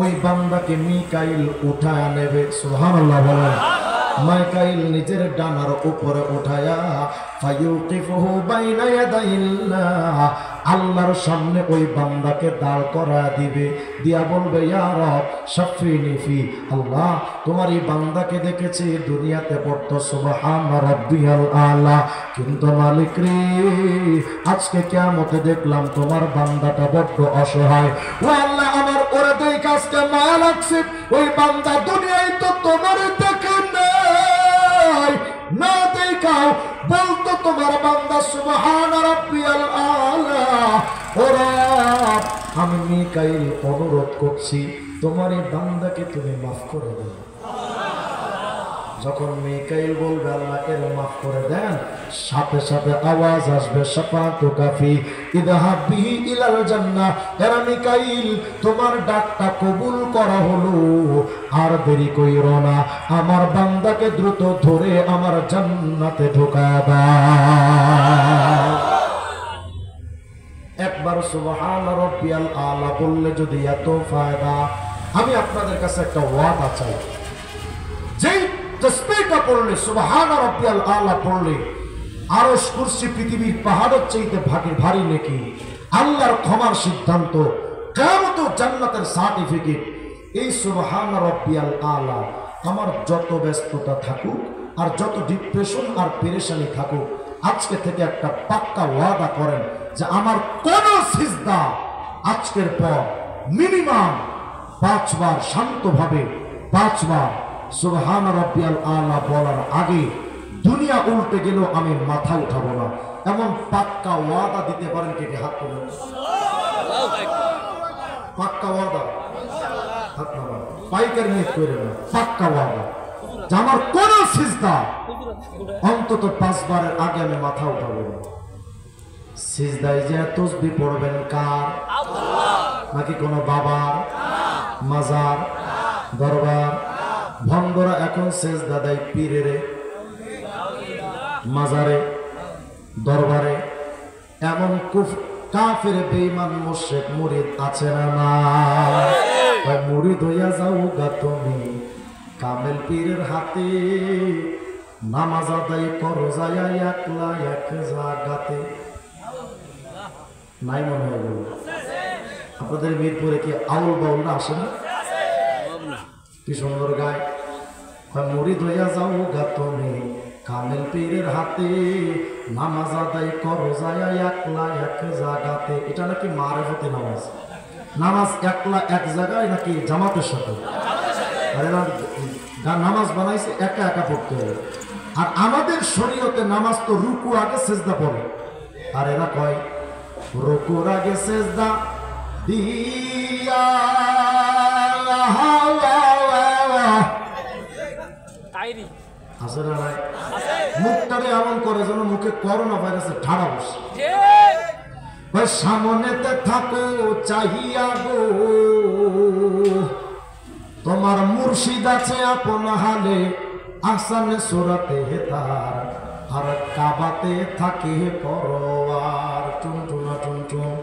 ওই বান্দাকে মিকাইল উঠায় নেবে। সুবহানাল্লাহ বলেন। মাইকাইল নিজের ডানার উপরে উঠায়া ফায়ুকিফুহু বাইনা ইয়াদাইল্লাহ, আল্লাহর সামনে ওই বান্দাকে দাঁড় করা দিবে, দিয়া বলবে ইয়া রব শাফিনি ফি, আল্লাহ তোমার এই বান্দাকে দেখেছি দুনিয়াতে পড়তো সুবহান রাব্বিয়াল আলা, কিন্তু মালিক রে আজকে কিয়ামতে দেখলাম তোমার বান্দাটা বড্ড অসহায়। ও আল্লাহ আমার ওরে দুই কাজকে মায়া লাগছে, ওই বান্দা দুনিয়ায় তো তোমার দেখে না দেখাও, বলতো তোমার বান্দা সুবহান রাব্বিয়াল আলা। ও রব আমি মিকাইল অনুরোধ করছি তোমার এই বান্দাকে তুমি মাফ করে দাও। যখন মিকাইল বলবে আল্লাহ এর মাফ করে দেন, সাথে সাথে আওয়াজ আসবে শাফাআতু কাফি ইযহাব বিহি ইলাল জান্নাহ। এরা মিকাইল তোমার ডাকটা কবুল করা হলো, আর দেরি কইরো না, আমার বান্দাকে দ্রুত ধরে আমার জান্নাতে ঢোকায় দাও। একবার সুবহান রাব্বিয়াল আলা বললে যদি এত ফায়দা, আমি আপনাদের কাছে একটা ওয়াদা চাই, যেই তাসবিহটা পড়লে সুবহান রাব্বিয়াল আলা পড়লে আরশ কুরসি পৃথিবীর পাহাড়ের চাইতে ভারী নেকি, আল্লাহর ক্ষমার সিদ্ধান্ত, কিয়ামত ও জান্নাতের সার্টিফিকেট। এই সুবহান রাব্বিয়াল আলা আমার যত ব্যস্ততা থাকুক আর যত ডিপ্রেশন আর পেরেশানি থাকুক, আজকে থেকে একটা পাক্কা ওয়াদা করেন যে আমার কোন সিজদা আজকের পর মিনিমাম 5 বার শান্তভাবে 5 বার সুবহান রাব্বিয়াল আলা বলার আগে দুনিয়া উল্টে গেলেও আমি মাথা উঠাবো না। এমন পাক্কা ওয়াদা দিতে পারেন কে? হাত তুলুন। পাক্কা ওয়াদা, হাত নামান, পাইকার নিয়ত করে না, পাক্কা ওয়াদা যে আমার কোন সিজদা অন্তত 5 বারের আগে আমি মাথা উঠাবো না। সিজদায় যে তাসবিহ পড়বেন কার? আল্লাহ। নাকি কোনো বাবার, মাজার, দরবার? ভঙ্গরা এখন সিজদা দেয় পীরের, মাজারে, দরবারে। এমন কাফের বেঈমান মুশরিক মুরিদ আছে না? না, মুরিদ হইয়া যাও গা তুমি কামেল পীরের হাতে, নামাজ আদায় করো যায়া একলা এক জায়গাতে। নাই মনে হয় আপনাদের মিরপুরে কি আউল বাউলরা আসে না? কি সুন্দর গায়, মুরিদ হইয়া যাও গা তুমি কামেল পীরের হাতে, নামাজ আদায় করো যায়া একলা এক জায়গাতে। এটা নাকি মারেফতি নামাজ। নামাজ একলা এক জায়গায় নাকি জামাতের সাথে? আর এরা নামাজ বানাইছে একা একা পড়তে হবে। আর আমাদের শরীয়তে নামাজ তো রুকু আগে সেজদা পড়ে, আর এরা কয় রুকুর আগে সেজদা দিয়া আসলে নাই। মুখটারে এমন করে যেন মুখে করোনা ভাইরাসের ঠাড়া বসে। সামনেতে থাকো চাহিয়া গো, তোমার মুর্শিদ আছে আপন হালে, আসানে সুরাতে তার, আর কাবাতে থাকে পরোয়ার। টুনটুনা টুনটুন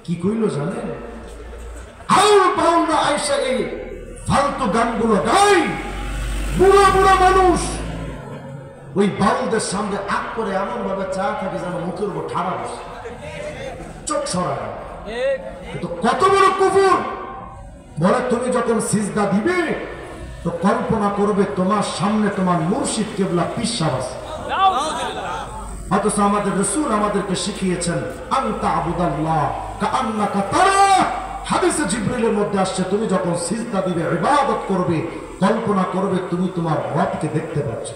কি কইল জানেন? আউল বাউলরা আইসা এই ফালতু গানগুলো গাই, বুড়া বুড়া মানুষ ওই বাউলদের সামনে আগ করে এমন ভাবে চা থাকে যেন মুখের উপর ঠাড়া বসে, চোখ সরায়। কিন্তু কত বড় কুফর! বলে তুমি যখন সিজদা দিবে তো কল্পনা করবে তোমার সামনে তোমার মুর্শিদ কেবলা পিসাব আছে। অথচ আমাদের রাসূল আমাদেরকে শিখিয়েছেন আনতা আবুদাল্লাহ কাআন্নাকা তারা। হাদিসে জিবরিলের মধ্যে আসছে তুমি যখন সিজদা দিবে, ইবাদত করবে, কল্পনা করবে তুমি তোমার রবকে দেখতে পাচ্ছ।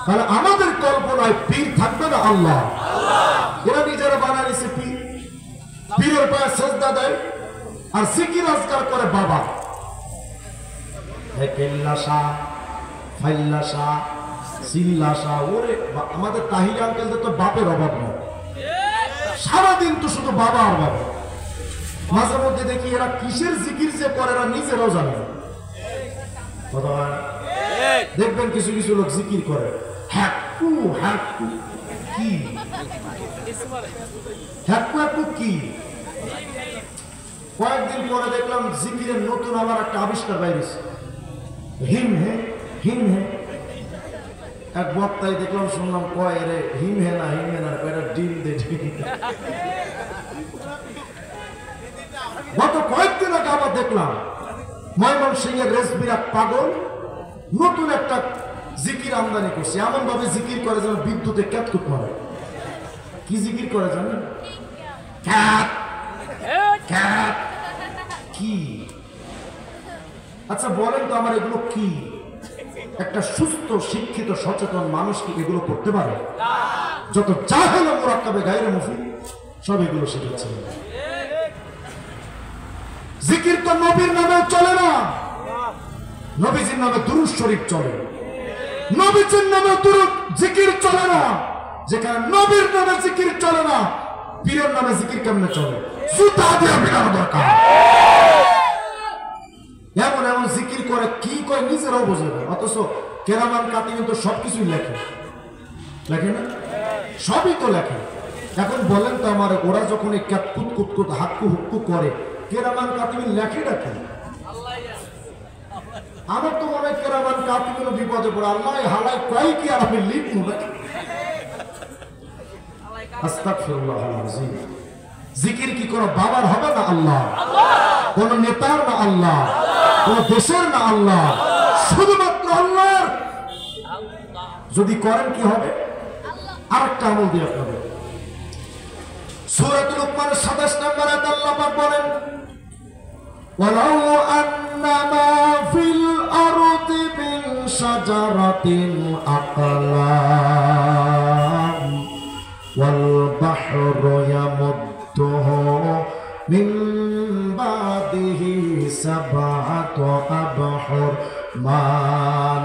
তাহলে আমাদের কল্পনায় পীর থাকবে না আল্লাহ। এরা নিজেরা বানাইছে পীর, পীরের পায়ে সিজদা দেয় আর জিকির আজকার করে বাবা। হেকেল্লাশা, ফাইল্লাশা, সিল্লাশা। ওরে আমাদের তাহির আঙ্কেলদের তো বাপের অভাব নেই, সারাদিন তো শুধু বাবা আর বাবা। মাঝে মধ্যে দেখি এরা কিসের জিকির যে করে এরা নিজেরাও জানে না। দেখবেন কিছু কিছু লোক জিকির করে হ্যাকু হ্যাকু। কি হ্যাকু হ্যাকু? কি কয়েকদিন পরে দেখলাম জিকিরের নতুন আবার একটা আবিষ্কার বাইরেছে, হিম হে হিম হে। এক বক্তাই দেখলাম, শুনলাম, কয় রে হিম হে না এটা ডিম দে ডিম। গত কয়েকদিন আগে আবার দেখলাম ময়মনসিংহের রেসবিরা পাগল নতুন একটা জিকির আমদানি করছে, এমন ভাবে জিকির করে যেন বিদ্যুতে ক্যাতকুট মারে। কি জিকির করে জানেন? Cat cat. কি? আচ্ছা বলেন তো আমার এগুলো কি? একটা সুস্থ শিক্ষিত সচেতন মানুষ কি এগুলো করতে পারে? যত জাহেল মুরাক্কাবে গায়রে মুফিদ সব এগুলো শিখেছে। জিকির তো নবীর নামে চলে না, নবীজির নামে দুরূদ শরীফ চলে। নবীজির নামে দুরূদ জিকির চলে না, যেখানে নবীর নামে জিকির চলে না, পীরের নামে জিকির কেমনে চলে? জুতা দিয়ে বিড়ানো দরকার। এমন এমন জিকির করে কি কয় নিজেরাও বোঝে না, অথচ কেরামান কাতিবিন তো সবকিছুই লেখে, লেখে না? সবই তো লেখে। এখন বলেন তো আমার, ওরা যখন এই ক্যাতকুত কুতকুত হাক্কু হুক্কু করে, কেরামান কাতিবিন লেখে রাখে। আমার তো মনে হয় কেরামান কাতিবিন বিপদে পড়ে, আল্লাহ হালাই কয় কি আর আমি লিখবো নাকি? আস্তাগফিরুল্লাহ আল-আযীম। জিকির কি কোনো বাবার হবে না? আল্লাহ। কোন নেতার না? আল্লাহ। কোন দেশের না? আল্লাহ। শুধুমাত্র আল্লাহর। যদি করেন কি হবে? আরেকটা আমল দিয়ে আপনাদের সূরাতুল লুকমানের 27 নম্বর আয়াতে আল্লাহ পাক বলেন, ওয়ালাউ আন্নামা ফিল আরদি মিন শাজারাতিন আকলাম ওয়াল বাহরু ইয়ামুদ্দুহু মিন বাদিহি সাবআতু আবহুর মা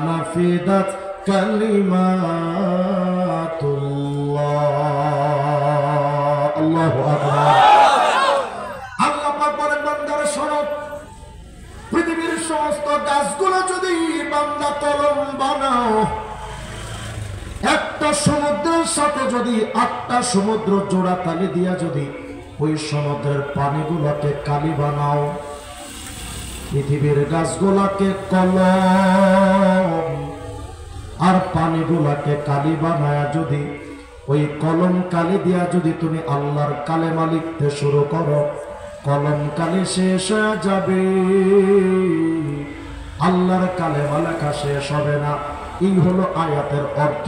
নাফিদাত কালিমাতুল্লাহ। আল্লাহু আকবার। আল্লাহ পাক বলেন, বান্দারা শোনো, পৃথিবীর সমস্ত গাছগুলো যদি বান্দা কলম বানাও, একটা সমুদ্রের সাথে যদি 8টা সমুদ্র জোড়া তালি দিয়া যদি ওই সমুদ্রের পানিগুলোকে কালি বানাও, পৃথিবীর গাছগুলাকে কলম আর পানিগুলাকে কালি বানায়া যদি ওই কলম কালি দিয়া যদি তুমি আল্লাহর কালেমা লিখতে শুরু করো, কলম কালি শেষ হয়ে যাবে, আল্লাহর কালেমা লেখা শেষ হবে না। এই হলো আয়াতের অর্থ।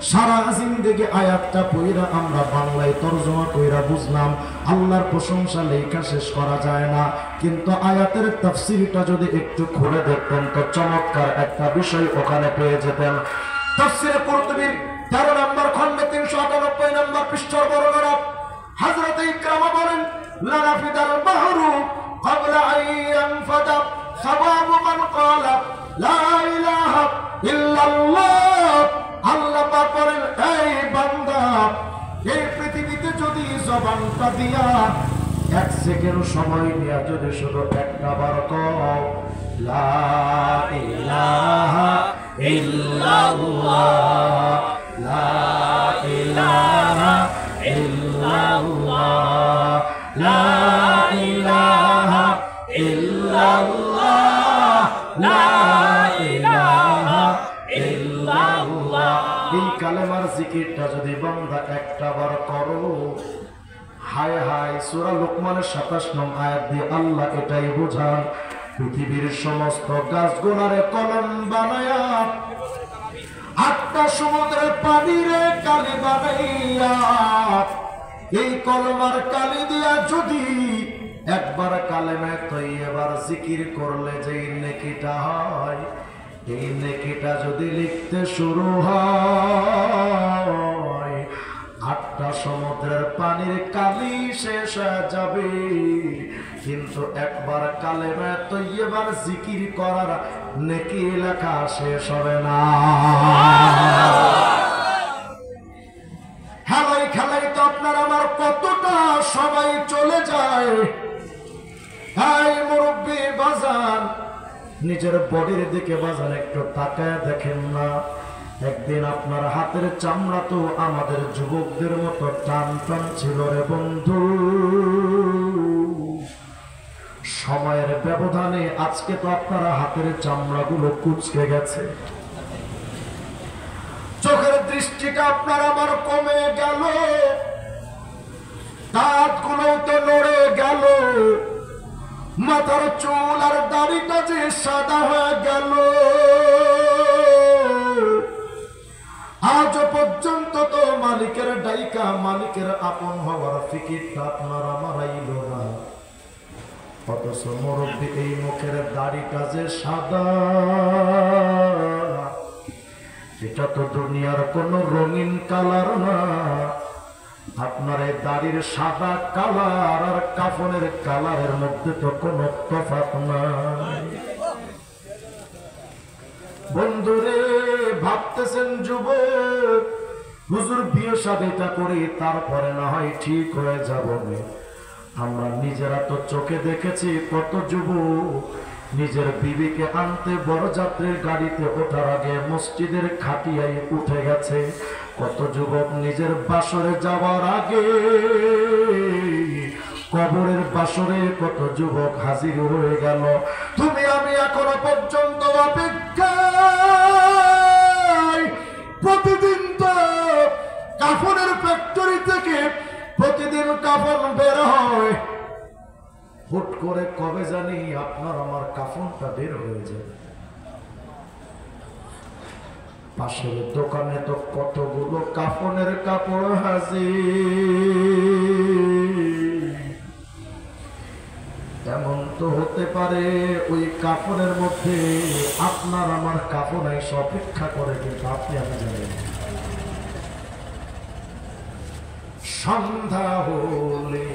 সারা জিন্দেগি আয়াতটা পড়া আমরা বাংলায় তরজমা কইরা বুঝলাম, আল্লাহর প্রশংসা লেখা শেষ করা যায় না। কিন্তু আয়াতের তাফসীরটা যদি একটু খুলে দেখতেন তো চমৎকার একটা বিষয় ওখানে পেয়ে যেতেন। তাফসীরে কুরতুবীর 13 নম্বর খণ্ডে 398 নম্বর পৃষ্ঠার বর্ণনা হযরত ইকরামা বলেন, লা নাফিদাল বাহরু ক্বাবলা আন ইয়ানফাদা সাওয়াবু মান ক্বালা লা ইলাহা ইল্লাল্লাহ। আল্লাহ পাক বলেন, এই বান্দা, এই পৃথিবীতে যদি জবানটা দিয়া 1 সেকেন্ড সময় নিয়ে যদি শুধু একটা বার কও লা ইলাহা ইল্লাল্লাহ, লা ইলাহা ইল্লাল্লাহ, লা ইলাহা ইল্লাল্লাহ, লা ইলাহা ইল্লাল্লাহ। এই কালেমার জিকিরটা যদি বান্দা একটা বার করো, হায় হায়, সূরা লুকমানের 27 নং আয়াত দিয়ে আল্লাহ এটাই বোঝান, পৃথিবীর সমস্ত গাছগুলারে কলম বানায়া 8টা সমুদ্রের পানিরে কালি বানাইয়া এই কলমার কালি দিয়া যদি একবার কালেমা তৈয়বার জিকির করলে যে নেকিটা হয়, এই নেকিটা যদি লিখতে শুরু হয়, 8টা সমুদ্রের পানির কালি শেষ হয়ে যাবে, কিন্তু একবার কালেমা তৈয়বার জিকির করার নেকি লেখা শেষ হবে না। খেলাই খেলাই তো আপনার আমার কতটা সবাই চলে যায়। এই মুরব্বি বাজার, নিজের বডির দিকে বাজার একটু তাকায় দেখেন না। একদিন আপনার হাতের চামড়া তো আমাদের যুবকদের মতো টান টান ছিল রে বন্ধু। ব্যবধানে আজকে তো আপনারা হাতের চামড়াগুলো কুঁচকে গেছে, চোখের দৃষ্টিটা আপনার আমার কমে গেল, দাঁতগুলো তো নড়ে গেল, মাথার চুল আর দাড়িটা যে সাদা হয়ে গেল। আজ পর্যন্ত তো মালিকের ডাইকা মালিকের আপন হওয়ার ফিকিরটা আপনার আমার আইল না, অথচ মুরব্বী এই মুখের দাড়িটা যে সাদা, এটা তো দুনিয়ার কোন রঙিন কালার না। আপনার এই দাড়ির সাদা কালার আর কাফনের কালারের মধ্যে তো কোনো তফাৎ নাই। বন্ধুরে ভাবতেছেন যুবক, হুজুর বিয়ে শাদীটা করি তারপরে না হয় ঠিক হয়ে যাব। আমরা নিজেরা তো চোখে দেখেছি কত যুবক নিজের বিবিকে আনতে বরযাত্রীর গাড়িতে ওঠার আগে মসজিদের খাটিয়ায় উঠে গেছে, কত যুবক নিজের বাসরে যাওয়ার আগে কবরের বাসরে কত যুবক হাজির হয়ে গেল। তুমি আমি এখনো পর্যন্ত অপেক্ষায়, প্রতিদিন তো কাফনের ফ্যাক্টরি থেকে প্রতিদিন কাফন বের হয়, হুট করে কবে জানি আপনার আমার কাফনটা বের হয়ে যায়। পাশের দোকানে তো কতগুলো কাফনের কাপড় হাজির। এমন তো হতে পারে ওই কাফনের মধ্যে আপনার আমার কাফন এসে অপেক্ষা করে, কিন্তু আপনি আমি জানেন। সন্ধ্যা হলে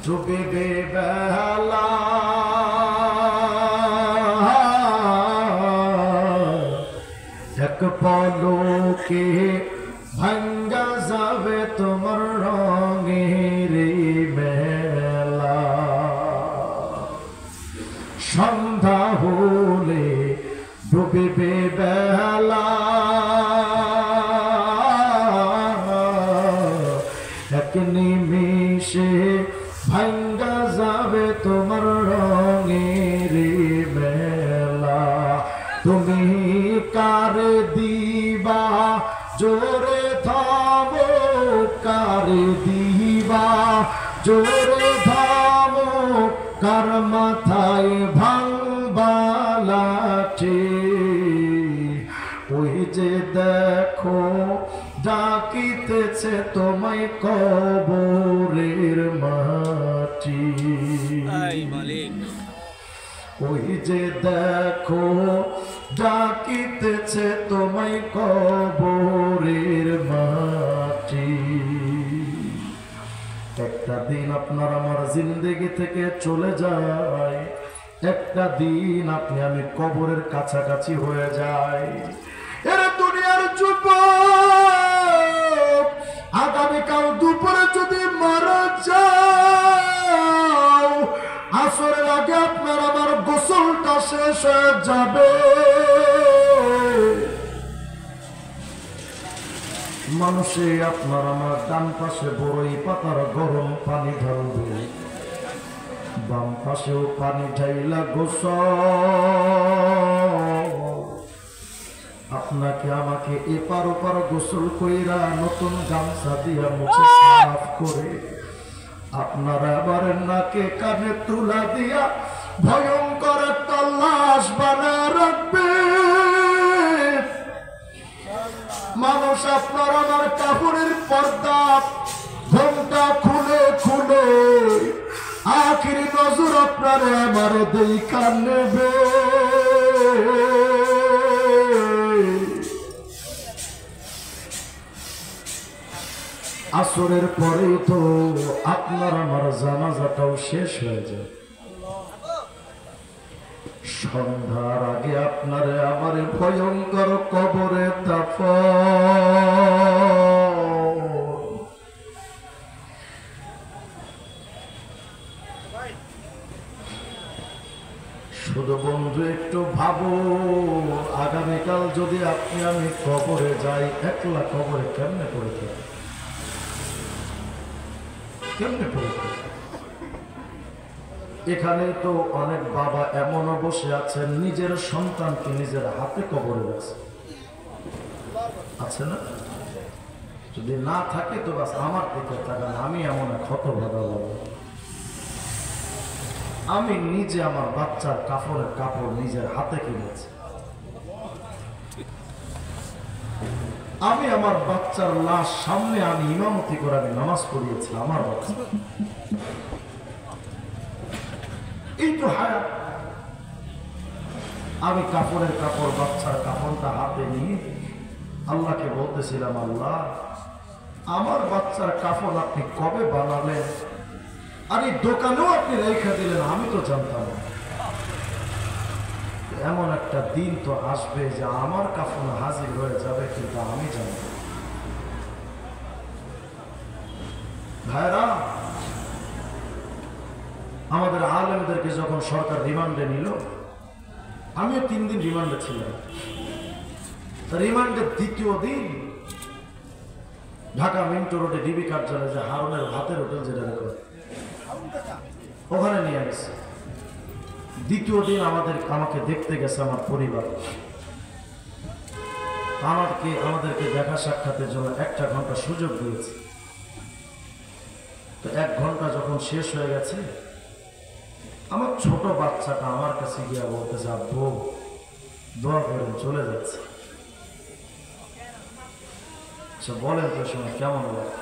ডুবে বেলা, এক পলকে ভাঙ্গা যাবে তোমার রঙের মেলা। সন্ধ্যা হলে ডুবে বেলা, এক নিমিষে ভাঙ্গা যাবে তোমার রঙের মেলা। তুমি কারে দিবা জোরে থামো, কারে দিবা জোরে থামো, কার মাথায় ভাঙবা লাঠি। ওই যে দেখো ডাকিতেছে তোমায় কবরের মাটি। ওই যে দেখো ডাকিতেছে তোমায় কবরের মাটি। একটা দিন আপনার আমার জিন্দেগি থেকে চলে যায়, একটা দিন আপনি আমি কবরের কাছাকাছি হয়ে যাই। এর দুনিয়ার যুবক, আগামীকাল দুপুরে যদি মারা যাও, আসরের আগে আপনার আমার গোসলটা শেষ হয়ে যাবে। মানুষে আপনার আমার ডান পাশে বড়ই পাতার গরম পানি ঢালবে, বাম পাশেও পানি ঢাইলা গোসল। আপনাকে আমাকে এপার ওপার গোসল কইরা নতুন গামছা দিয়া মুছে সাফ করে আপনারা আবার নাকে কানে তুলা দিয়া ভয়ঙ্কর একটা লাশ বানা রাখবে। মানুষ আপনার আমার কাপড়ের পর্দা ঘোমটা খুলে খুলে আখিরি নজর আপনার আমার দেখা নেবে। আসরের পরেই তো আপনার আমার জানাজাটাও শেষ হয়ে যায়। সন্ধ্যার আগে আপনার আমার ভয়ঙ্কর কবরে দাফন। শুধু বন্ধু একটু ভাবো, আগামীকাল যদি আপনি আমি কবরে যাই, একলা কবরে কেমনে পড়ে থাকি, কেমনে পড়ে থাকি? এখানে তো অনেক বাবা এমনও বসে আছেন নিজের সন্তানকে নিজের হাতে কবরে গেছে, আছে না? যদি না থাকে তো বাস আমার দিকে তাকান, আমি এমন এক হতভাগা বলব। আমি নিজে আমার বাচ্চার কাপড় নিজের হাতে কিনেছি। আমি আমার বাচ্চার লাশ সামনে আমি ইমামতি করে আমি নামাজ পড়িয়েছি আমার বাচ্চা। এই তো হায়াত। আমি কাপড় বাচ্চার কাপড়টা হাতে নিয়ে আল্লাহকে বলতেছিলাম, আল্লাহ আমার বাচ্চার কাপড় আপনি কবে বানালেন? আর এই দোকানেও আপনি রেখে দিলেন, আমি তো জানতাম না। এমন একটা দিন তো আসবে যে আমার কাফন হাজির হয়ে যাবে, কিন্তু আমি জানি না। ভাইরা, আমাদের আলেমদেরকে যখন সরকার রিমান্ডে নিল, আমিও 3 দিন রিমান্ডে ছিলাম। রিমান্ডের দ্বিতীয় দিন ঢাকা মিন্টো রোডে ডিবি কার্যালয়ে যে হারুনের ভাতের হোটেল যেটা করে ওখানে নিয়ে গেছে। দ্বিতীয় দিন আমাকে দেখতে গেছে আমার পরিবার। আমাদেরকে দেখা সাক্ষাতের জন্য 1 ঘন্টা সুযোগ দিয়েছে। তো 1 ঘন্টা যখন শেষ হয়ে গেছে, আমার ছোট বাচ্চাটা আমার কাছে গিয়ে বলতেছে, আব্বু দোয়া করেন, চলে যাচ্ছে। বলেন তো সময় কেমন লাগে?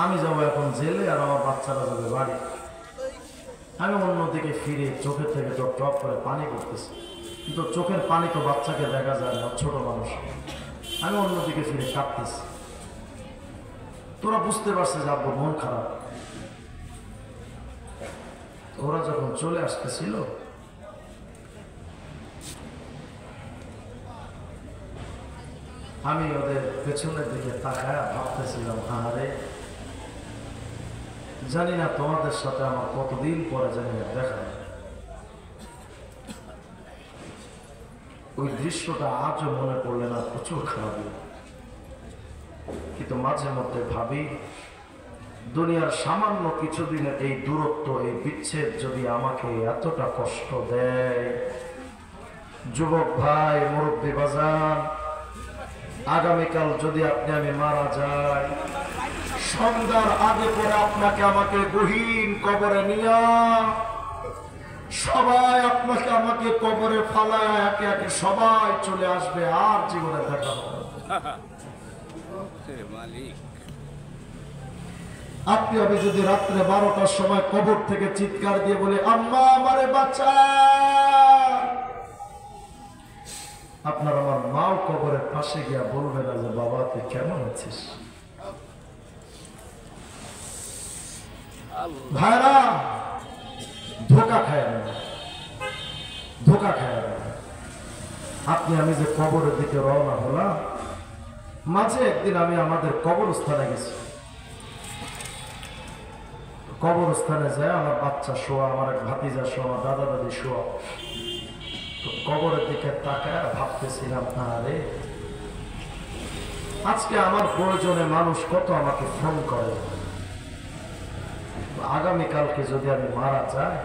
আমি যাবো এখন জেলে আর আমার বাচ্চারা যাবে বাড়ি। আমি অন্যদিকে ফিরে চোখের থেকে তো টপ করে পানি পড়তেছি, কিন্তু চোখের পানি তো বাচ্চাকে দেখা যায় না, ছোট মানুষ। আমি অন্যদিকে ফিরে কাঁদতেছি। তোরা বুঝতে পারছে যে আব্বু মন খারাপ। ওরা যখন চলে আসতেছিল, আমি ওদের পেছনের দিকে তাকায় ভাবতেছিলাম, আরে জানি না তোমাদের সাথে আমার কতদিন পরে জানি না দেখা। ওই দৃশ্যটা আজও মনে পড়লে না প্রচুর খারাপ লাগে। কিন্তু মাঝে মধ্যে ভাবি, দুনিয়ার সামান্য কিছুদিনের এই দূরত্ব, এই বিচ্ছেদ যদি আমাকে এতটা কষ্ট দেয়, যুবক ভাই, মুরব্বী বাজান, আগামীকাল যদি আমি মারা যাই, সন্ধ্যার আগে পরে আমাকে গহীন কবরে নিয়া সবাই আমাকে কবরে ফালায় একে একে সবাই চলে আসবে, আর জীবনে দেখা হবে। আমি যদি রাত্রে 12টার সময় কবর থেকে চিৎকার দিয়ে বলি, আম্মা আমারে বাঁচা, আপনার আমার মাও কবরের পাশে গিয়া বলবে না যে বাবা তুই কেমন আছিস? ভাইরা, ধোকা খায় না, ধোকা খায় না। আমি যে কবরের দিকে রওনা হলাম, মাঝে একদিন আমি আমাদের কবরস্থানে গেছি। কবরস্থানে যায় আমার বাচ্চা শোয়া, আমার এক ভাতিজা শোয়া, আমার দাদা দাদি শোয়া। তো কবরের দিকে তাকায় ভাবতেছিলাম, আরে আজকে আমার প্রয়োজনে মানুষ কত আমাকে ফোন করে। আগামীকালকে যদি আমি মারা যাই,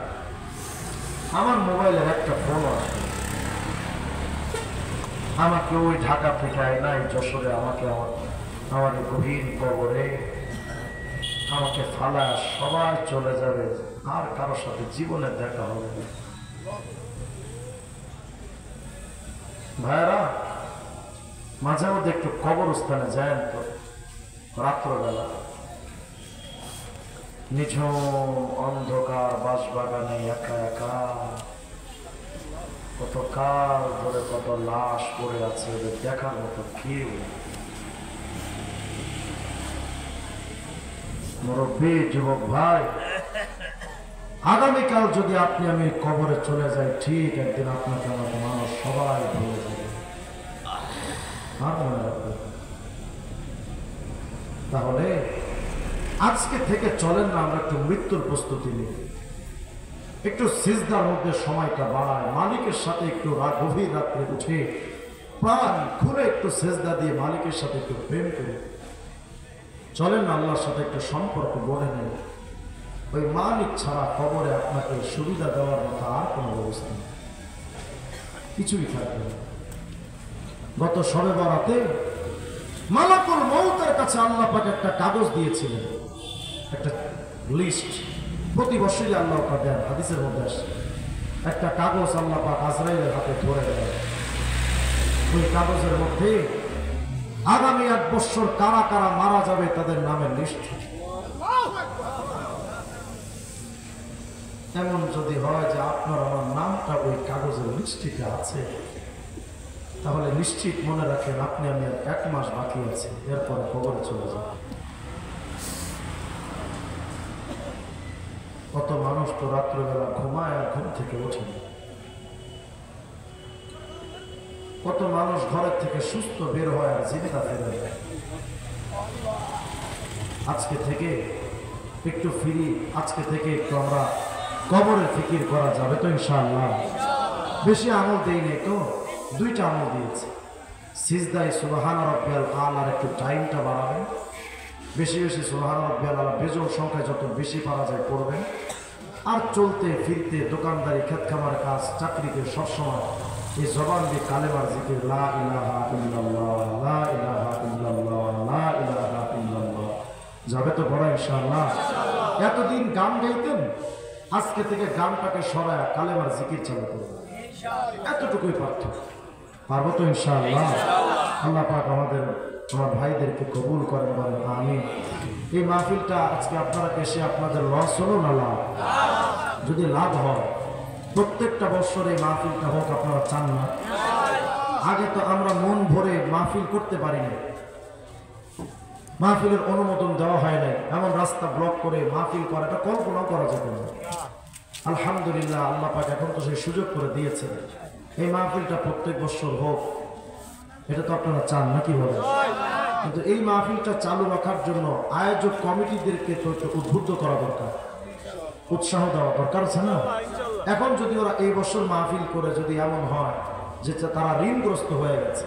আমার মোবাইলের একটা ফোন আসবে, আমাকে ওই ঢাকা থেকে নাই যশোরে আমাকে আমার গভীর কবরে আমাকে ফালা সবাই চলে যাবে, আর কারোর সাথে জীবনে দেখা হবে না। ভাইরা, মাঝে মধ্যে একটু কবরস্থানে যায় তো, রাত্রবেলা নিঝুম অন্ধকার বাঁশবাগানে একা একা কত কাল ধরে কত লাশ পড়ে আছে, দেখার মতো কেউ। মুরব্বী, যুবক ভাই, আগামীকাল যদি আমি কবরে চলে যাই, ঠিক একদিন আপনাকে আমাকে মানুষ সবাই ভুলে যাবে। আর মনে রাখবে, তাহলে আজকে থেকে চলেন না আমরা একটু মৃত্যুর প্রস্তুতি নিই, একটু সিজদার মধ্যে সময়টা বাড়ায়, মালিকের সাথে একটু গভীর রাত্রে উঠে প্রাণ খুলে একটু সিজদা দিয়ে মালিকের সাথে একটু প্রেম করি। চলেন না আল্লাহর সাথে একটু সম্পর্ক গড়ে নেই। ওই মালিক ছাড়া কবরে আপনাকে সুবিধা দেওয়ার মতো আর কোনো ব্যবস্থা নেই, কিছুই থাকবে না। গত শবে বরাতে মালাকুল মউতের কাছে আল্লাহ পাক একটা কাগজ দিয়েছিলেন, একটা লিস্ট। প্রতি বছরই আল্লাহ পাক দেন, হাদিসের মধ্যে আসে একটা কাগজ আল্লাহ পাক আজরাইলের হাতে ধরে দেন। ওই কাগজের মধ্যে আগামী 1 বছর কারা কারা মারা যাবে তাদের নামের লিস্ট। এমন যদি হয় যে আপনার আমার নামটা ওই কাগজের লিস্টিতে আছে, তাহলে নিশ্চিত মনে রাখেন আপনি আমি 1 মাস বাকি আছে, এরপরে কবরে চলে যাবে। কত মানুষ তো রাত্রেবেলা ঘুমায় আর ঘুম থেকে ওঠে না। কত মানুষ ঘরের থেকে সুস্থ বের হয় আর জীবিকা ফেরে যায়। আজকে থেকে একটু ফিরি, আজকে থেকে একটু আমরা কবরের ফিকির করা যাবে তো ইনশাআল্লাহ। বেশি আমল দেই নেই তো, 2টা আমল দিয়েছে। সিজদায় সুবহান রাব্বিয়াল আলার একটু টাইমটা বাড়াবেন, বেশি বেশি সুবহান রাব্বিয়াল আলা বেজোড় সংখ্যায় যত বেশি পারা যায় পড়বেন। আর চলতে ফিরতে, দোকানদারি, খেত খামার কাজ, চাকরিতে সবসময় এই জবান দিয়ে কালেমার জিকির, লা ইলাহা ইল্লাল্লাহ, লা ইলাহা ইল্লাল্লাহ, লা ইলাহা ইল্লাল্লাহ যাবে তো পড়া ইনশাআল্লাহ। এতদিন গান গাইতেন, আজকে থেকে গানটাকে সরায় কালেমার জিকির চালু করবেন, এতটুকুই পার্থক্য। পারবো তো ইনশাআল্লাহ। আল্লাহ পাক আমাদের আমার ভাইদেরকে কবুল করেন, বলেন আমিন। এই মাহফিলটা আজকে আপনারা এসে আপনাদের লস হলো না লাভ? যদি লাভ হয়, প্রত্যেকটা বছর এই মাহফিলটা হোক, আপনারা চান না? আগে তো আমরা মন ভরে মাহফিল করতে পারি না, মাহফিলের অনুমোদন দেওয়া হয় নাই, এমন রাস্তা ব্লক করে মাহফিল করাটা কল্পনাও করা যেত না। আলহামদুলিল্লাহ, আল্লাহ পাক এখন তো সেই সুযোগ করে দিয়েছে। এই মাহফিলটা প্রত্যেক বছর হোক, এটা তো আপনারা চান নাকি বলেন? কিন্তু এই মাহফিলটা চালু রাখার জন্য আয়োজক কমিটিদেরকে তো একটু উদ্বুদ্ধ করা দরকার, উৎসাহ দেওয়া দরকার আছে না? এখন যদি ওরা এই বছর মাহফিল করে যদি এমন হয় যে তারা ঋণগ্রস্ত হয়ে গেছে,